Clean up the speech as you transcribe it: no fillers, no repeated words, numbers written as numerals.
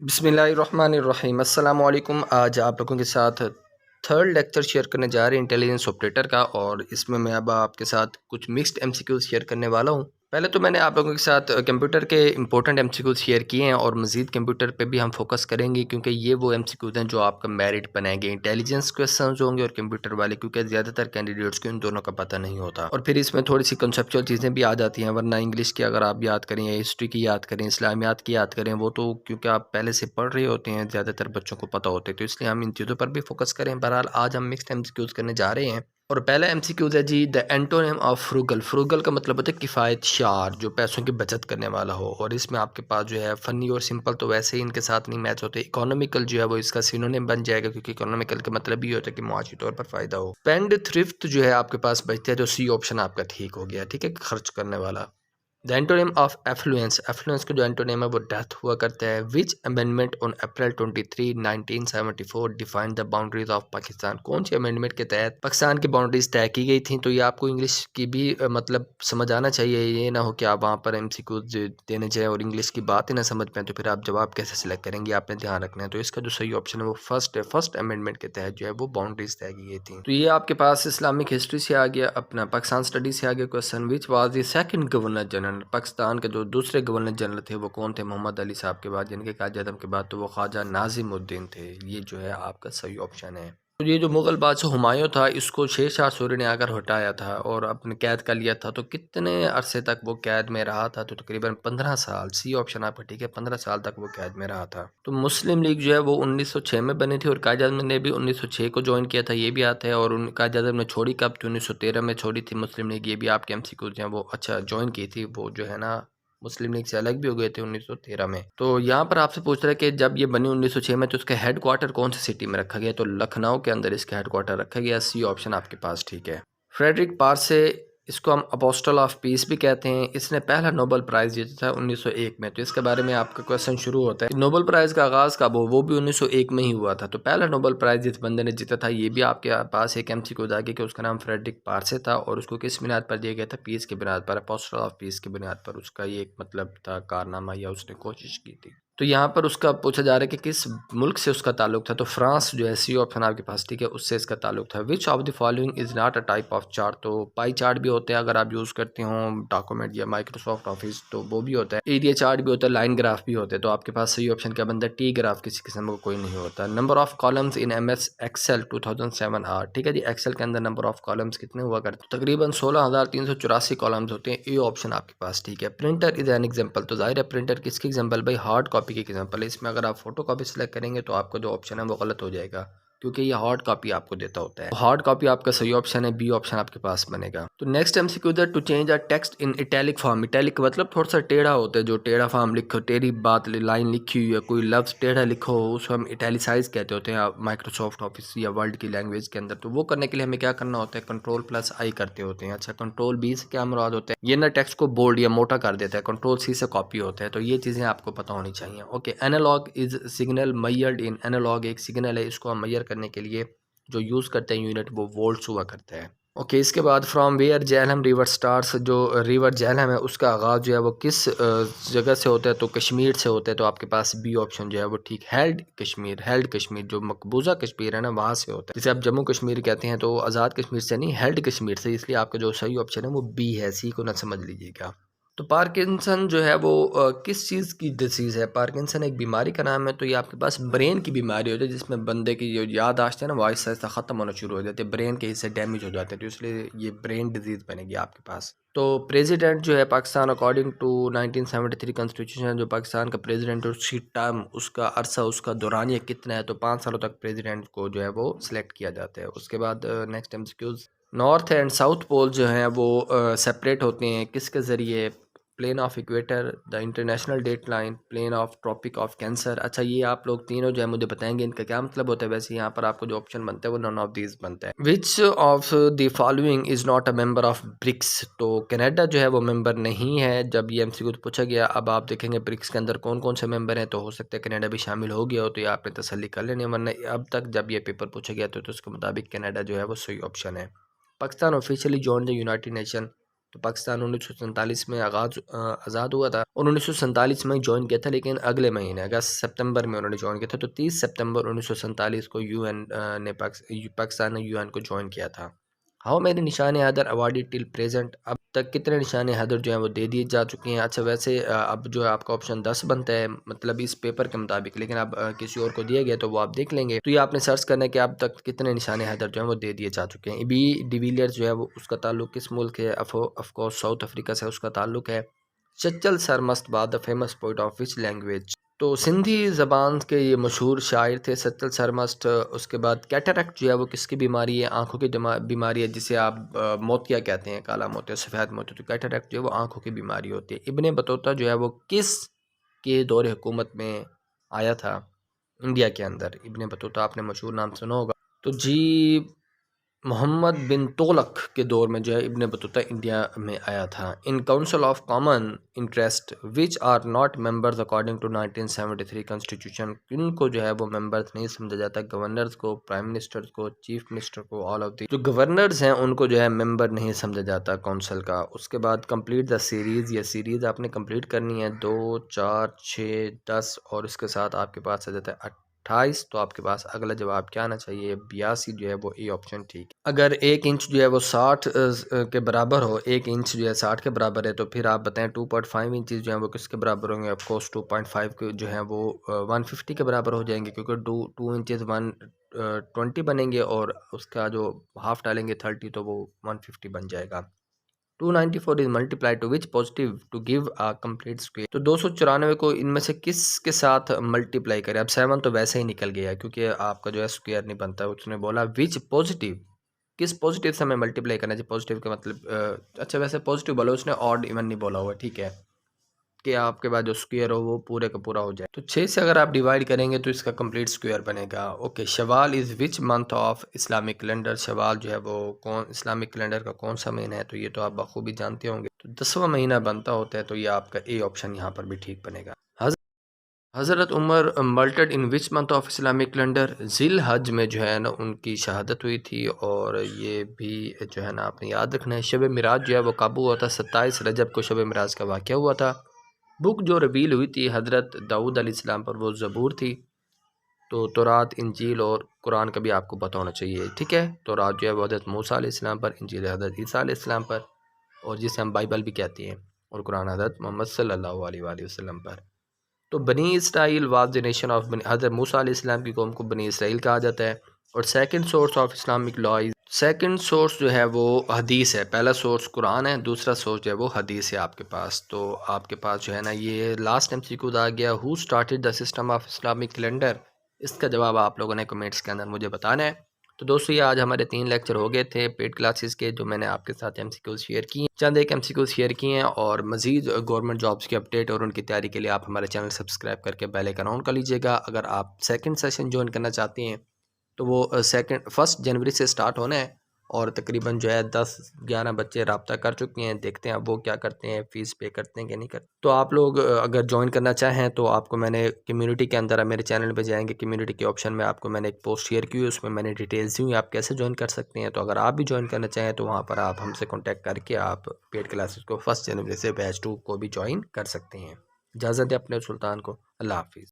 बिस्मिल्लाहिर्रहमानिर्रहीम अस्सलाम वालेकुम। आज आप लोगों के साथ थर्ड लेक्चर शेयर करने जा रहे हैं इंटेलिजेंस ऑपरेटर का, और इसमें मैं अब आपके साथ कुछ मिक्स्ड एमसीक्यूज शेयर करने वाला हूं। पहले तो मैंने आप लोगों के साथ कंप्यूटर के इंपॉर्टेंट एमसीक्यूज शेयर किए हैं, और मज़ीद कंप्यूटर पे भी हम फोकस करेंगे क्योंकि ये वो एमसीक्यूज हैं जो आपका मेरिट बनाएंगे। इंटेलिजेंस क्वेश्चंस होंगे और कंप्यूटर वाले, क्योंकि ज़्यादातर कैंडिडेट्स को इन दोनों का पता नहीं होता, और फिर इसमें थोड़ी सी कंसेप्चुअल चीज़ें भी आ जाती हैं। वरना इंग्लिश की अगर आप याद करें या हिस्ट्री की याद करें, इस्लामियात की याद करें, वो तो क्योंकि आप पहले से पढ़ रहे होते हैं, ज़्यादातर बच्चों को पता होते हैं, तो इसलिए हम इन चीज़ों पर भी फोकस करें। बहरहाल आज हम मिक्स्ड एमसीक्यूज करने जा रहे हैं, और पहला एमसीक्यूज है जी, the antonym of frugal. Frugal का मतलब होता है किफ़ायत शार, जो पैसों की बचत करने वाला हो। और इसमें आपके पास जो है फ़नी और सिंपल तो वैसे ही इनके साथ नहीं मैच होते। इकोनॉमिकल जो है वो इसका सिनोनिम बन जाएगा, क्योंकि इकोनॉमिकल का मतलब ये होता है कि मुआशी तौर पर फ़ायदा हो। स्पेंड थ्रिफ्ट जो है आपके पास बचता है, तो सी ऑप्शन आपका ठीक हो गया। ठीक है, खर्च करने वाला। The antonym of affluence, affluence का जो एंटोनिम है वो डेथ हुआ करता है। विच amendment on April 23 1974 define the boundaries of Pakistan. कौन सी अमेंडमेंट के तहत पाकिस्तान की बाउंड्रीज तय की गई थी? तो ये आपको इंग्लिश की भी मतलब समझ आना चाहिए। ये ना हो कि आप वहाँ पर एमसीक्यू देने जाए और इंग्लिश की बात ही ना समझ पाए, तो फिर आप जवाब कैसे सिलेक्ट करेंगे, आपने ध्यान रखना है। तो इसका जो सही ऑप्शन है वो फर्स्ट है। फर्स्ट अमेंडमेंट के तहत जो है वो बाउंड्रीज तय की गई थी। तो ये आपके पास इस्लामिक हिस्ट्री से आ गया, अपना पाकिस्तान स्टडी से आ गया question. Which was the second governor general. Pakistan के जो दूसरे गवर्नर जनरल थे वो कौन थे? मोहम्मद अली साहब के बाद, यानी कि कायद आज़म के बाद, तो वो ख्वाजा नाजिमुद्दीन थे। ये जो है आपका सही ऑप्शन है। तो ये जो मुग़ल बादशाह हुमायूं था, इसको शेरशाह सूरी ने आकर हटाया था और अपने कैद कर लिया था। तो कितने अरसे तक वो कैद में रहा था? तो तकरीबन 15 साल। सी ऑप्शन आपका ठीक है, 15 साल तक वो कैद में रहा था। तो मुस्लिम लीग जो है वो 1906 में बनी थी, और कायद आज़म ने भी 1906 को ज्वाइन किया था, ये भी आता है। और कायद आज़म ने छोड़ी कब? तो 1913 में छोड़ी थी मुस्लिम लीग। ये भी आपके एमसीक्यू हैं वो अच्छा ज्वाइन की थी, वो जो है ना मुस्लिम लीग से अलग भी हो गए थे 1913 में। तो यहाँ पर आपसे पूछ रहा है कि जब ये बनी 1906 में, तो इसका हेड क्वार्टर कौन सी सिटी में रखा गया? तो लखनऊ के अंदर इसका हेड क्वार्टर रखा गया। सी ऑप्शन आपके पास ठीक है। फ्रेडरिक पारसे, इसको हम अपोस्टल ऑफ पीस भी कहते हैं। इसने पहला नोबेल प्राइज़ जीता था 1901 में। तो इसके बारे में आपका क्वेश्चन शुरू होता है, नोबेल प्राइज़ का आगाज़ कब हो? वो भी 1901 में ही हुआ था। तो पहला नोबेल प्राइज़ जिस बंदे ने जीता था, ये भी आपके पास एक एमसीक्यू आ गया कि उसका नाम फ्रेडरिक पारसे था, और उसको किस बुनियाद पर दिया गया था? पीस की बुनियाद पर, अपोस्टल ऑफ पीस की बुनियाद पर। उसका ये एक मतलब था कारनामा, या उसने कोशिश की थी। तो यहाँ पर उसका पूछा जा रहा है कि किस मुल्क से उसका ताल्लुक था? तो फ्रांस जो है सी ऑप्शन आपके पास ठीक है, उससे इसका ताल्लुक था। Which of the following is not a type of chart. तो पाई चार्ट भी होते हैं अगर आप यूज़ करते हो डॉक्यूमेंट या माइक्रोसॉफ्ट ऑफिस, तो वो भी होता है। एरिया चार्ट भी होता है, लाइन ग्राफ भी होते हैं। तो आपके पास सही ऑप्शन क्या बनता है? T graph. किसी किस्म का कोई नहीं होता। Number of columns in M S Excel 2007 are. ठीक है जी, एक्सेल के अंदर नंबर ऑफ कॉलम्स कितने हुआ करते? तकरीबन 16,384 कॉलम्स होते हैं। ए ऑप्शन आपके पास ठीक है। Printer is an example. तो जाहिर है प्रिंटर किसकी एग्जाम्पल? भाई हार्ड कॉपी की एग्जाम्पल है। इसमें अगर आप फोटो कॉपी सेलेक्ट करेंगे तो आपका जो ऑप्शन है वो गलत हो जाएगा, क्योंकि ये हार्ड कॉपी आपको देता होता है। हार्ड कॉपी आपका सही ऑप्शन है, बी ऑप्शन आपके पास बनेगा। तो नेक्स्ट एमसीक्यू है to change a text in italic form. Italic मतलब थोड़ा सा टेढ़ा होता है, जो टेढ़ा फॉर्म लिखो, टेढ़ी बात लाइन लिखी हुई है, कोई लफ्ज टेढ़ा लिखो हो, उसको हम इटैलिसाइज कहते होते हैं माइक्रोसॉफ्ट ऑफिस या वर्ल्ड की लैंग्वेज के अंदर। तो वो करने के लिए हमें क्या करना होता है? कंट्रोल प्लस आई करते होते हैं। अच्छा, कंट्रोल बी से क्या मुराद होता है? ये ना टेक्स्ट को बोल्ड या मोटा कर देता है। कंट्रोल सी से कॉपी होता है। तो ये चीज़ें आपको पता होनी चाहिए। Okay, analogue is signal mirrored in. Analogue एक सिग्नल है, इसको हम मैयर करने के लिए जो यूज़ करते हैं यूनिट, वो वोल्ट्स हुआ करता है। ओके, इसके बाद from where Jhelum river stars. जो रिवर झेलम है उसका आगाज़ जो है वो किस जगह से होता है? तो कश्मीर से होता है। तो आपके पास बी ऑप्शन जो है वो ठीक। हेल्ड कश्मीर, हेल्ड कश्मीर जो मकबूजा कश्मीर है ना, वहाँ से होता है। जैसे आप जम्मू कश्मीर कहते हैं, तो आज़ाद कश्मीर से नहीं, हेल्ड कश्मीर से। इसलिए आपका जो सही ऑप्शन है वो बी है, सी को ना समझ लीजिएगा। तो पार्किंसन जो है वो किस चीज़ की डिसीज़ है? पार्किंसन एक बीमारी का नाम है। तो ये आपके पास ब्रेन की बीमारी होती है, जिसमें बंदे की जो याददाश्त है ना वो आहिस्ता आहिस्ता ख़त्म होना शुरू हो जाती है, ब्रेन के हिस्से डैमेज हो जाते हैं। तो इसलिए ये ब्रेन डिजीज़ बनेगी आपके पास। तो प्रेसिडेंट जो है पाकिस्तान, अकॉर्डिंग टू 1973 कॉन्स्टिट्यूशन, जो पाकिस्तान का प्रेसिडेंट है उसकी टर्म, उसका अरसा, उसका दौरानिया कितना है? तो 5 सालों तक प्रेसिडेंट को जो है वो सिलेक्ट किया जाता है। उसके बाद next MCQs, north and south pole जो हैं वो सेपरेट होते हैं किसके ज़रिए? Plane of equator, the international date line, plane of tropic of Cancer. अच्छा, ये आप लोग तीनों जो है मुझे बताएंगे इनका क्या मतलब होता है। वैसे यहाँ पर आपको जो ऑप्शन बनता है वो नॉन ऑफ दीज बनता है। Which of the following is not a member of BRICS. तो कनाडा जो है वो मेंबर नहीं है। जब ये एमसीक्यू पूछा गया, अब आप देखेंगे ब्रिक्स के अंदर कौन कौन से मेंबर हैं, तो हो सकता है कनाडा भी शामिल हो गया हो, तो ये आपने तसल्ली कर लेनी है। वरना अब तक जब ये पेपर पूछा गया तो उसके मुताबिक कनाडा जो है वो सही ऑप्शन है। Pakistan officially join the United nation. तो पाकिस्तान 1947 में आज़ाद हुआ था और 1947 में ज्वाइन किया था, लेकिन अगले महीने अगस्त सितंबर में उन्होंने ज्वाइन किया था। तो 30 सितंबर 1947 को यूएन ने पाकिस्तान ने यूएन को ज्वाइन किया था। हाउ मेनी निशान हैदर अवार्डेड टिल प्रेजेंट, अब तक कितने निशान हैदर जो हैं वो दे दिए जा चुके हैं। अच्छा वैसे अब जो है आपका ऑप्शन 10 बनता है, मतलब इस पेपर के मुताबिक, लेकिन अब किसी और को दिया गया तो वो आप देख लेंगे। तो ये आपने सर्च करना है कि अब तक कितने निशान हैदर जो हैं वो दे दिए जा चुके हैं। बी डिविलियर्स जो है वो उसका ताल्लुक किस मुल्क है, ऑफकोर्स साउथ अफ्रीका से उसका ताल्लुक है। चंचल Sarmast the famous poet of which language, तो सिंधी ज़बान के ये मशहूर शायर थे सच्चल सरमस्त। उसके बाद कैटरैक्ट जो है वो किसकी बीमारी है, आंखों की बीमारी है, जिसे आप मोतिया कहते हैं, काला मोतिया, सफ़ेद मोतिया। तो कैटरैक्ट जो है वो आंखों की बीमारी होती है। इब्ने बतूता जो है वो किस के दौर हुकूमत में आया था इंडिया के अंदर। इब्ने बतूता आपने मशहूर नाम सुना होगा। तो जी मोहम्मद बिन तुगलक के दौर में जो है इब्ने बतूता इंडिया में आया था। In council of common interest which are not members according to 1973 constitution, किनको जो है वो मेंबर्स नहीं समझा जाता, गवर्नर्स को, प्राइम मिनिस्टर को, चीफ मिनिस्टर को, ऑल ऑफ दी जो गवर्नर्स हैं उनको जो है मेंबर नहीं समझा जाता काउंसिल का। उसके बाद कंप्लीट द सीरीज़, ये सीरीज़ आपने कंप्लीट करनी है 2, 4, 6, 10 और इसके साथ आपके पास आ जाता है 28। तो आपके पास अगला जवाब क्या आना चाहिए, 82 जो है वो ए ऑप्शन ठीक है। अगर 1 इंच जो है वो 60 के बराबर हो, 1 इंच जो है 60 के बराबर है, तो फिर आप बताएं 2.5 इंचज़ जो है वो किसके बराबर होंगे। ऑफकोर्स 2.5 के जो है वो 150 के बराबर हो जाएंगे, क्योंकि 2 इंचज़ 120 बनेंगे और उसका जो हाफ डालेंगे 30 तो वो 150 बन जाएगा। 294 is multiply to which positive to give a complete square, तो 294 को इनमें से किस के साथ मल्टीप्लाई करें। अब 7 तो वैसे ही निकल गया है क्योंकि आपका जो है स्क्वायर नहीं बनता। उसने बोला विच पॉजिटिव, किस पॉजिटिव से हमें मल्टीप्लाई करना चाहिए। पॉजिटिव का मतलब अच्छा वैसे पॉजिटिव बोला उसने, ऑड इवन नहीं बोला हुआ, ठीक है, कि आपके पास जो स्क्वायर हो वो पूरे का पूरा हो जाए। तो 6 से अगर आप डिवाइड करेंगे तो इसका कंप्लीट स्क्वायर बनेगा। Okay, Shawwal is which month of Islamic calendar, Shawwal जो है वो कौन इस्लामिक कैलेंडर का कौन सा महीना है, तो ये तो आप बखूबी जानते होंगे। तो 10वां महीना बनता होता है, तो ये आपका ए ऑप्शन यहाँ पर भी ठीक बनेगा। Hazrat Umar martyred in which month of Islamic calendar, Zil Hajj में जो है ना उनकी शहादत हुई थी। और ये भी जो है ना आपने याद रखना है। शब मिराज जो है वो कब हुआ था, 27 रजब को शब मिराज का वाक़या हुआ था। बुक जो रिवील हुई थी हज़रत दाऊद अलैहिस्सलाम पर वो ज़बूर थी। तो तौरात, इंजील और कुरान का भी आपको पता होना चाहिए, ठीक है। तौरात जो है वो हज़रत मूसा अलैहिस्सलाम पर, इंजील हज़रत ईसा अलैहिस्सलाम पर, और जिसे हम बाइबल भी कहते हैं, और कुरान हज़रत मोहम्मद सल्लल्लाहु अलैहि वसल्लम पर। तो बनी Israel was the nation of हज़रत मूसा अलैहिस्सलाम की कौम को बनी इसराइल कहा जाता है। और second source of Islamic law, second source जो है वो हदीस है। पहला सोर्स कुरान है, दूसरा सोर्स जो है वो हदीस है आपके पास। तो आपके पास जो है ना ये लास्ट MCQ आ गया, who started the system of Islamic calendar. इसका जवाब आप लोगों ने कमेंट्स के अंदर मुझे बताना है। तो दोस्तों ये आज हमारे 3 लेक्चर हो गए थे पेड क्लासेस के, जो मैंने आपके साथ MCQ शेयर किए, चंद एक MCQ शेयर किए हैं। और मज़ीद गवर्नमेंट जॉब्स की अपडेट और उनकी तैयारी के लिए आप हमारे चैनल सब्सक्राइब करके बेल आइकन ऑन कर लीजिएगा। अगर आप सेकंड सेशन ज्वाइन करना चाहते हैं तो वो 1 जनवरी से स्टार्ट होना है। और तकरीबन जो है 10-11 बच्चे रब्ता कर चुके हैं। देखते हैं अब वो क्या करते हैं, फ़ीस पे करते हैं कि नहीं करते। तो आप लोग अगर ज्वाइन करना चाहें तो आपको मैंने कम्युनिटी के अंदर, मेरे चैनल पे जाएंगे, कम्युनिटी के ऑप्शन में आपको मैंने एक पोस्ट शेयर की हुई, उसमें मैंने डिटेल्स दी हुई आप कैसे ज्वाइन कर सकते हैं। तो अगर आप भी ज्वाइन करना चाहें तो वहाँ पर आप हमसे कॉन्टैक्ट करके आप पेड क्लासेस को 1 जनवरी से बैच 2 को भी ज्वाइन कर सकते हैं। इजाज़त दें अपने सुल्तान को। अल्लाह हाफिज़।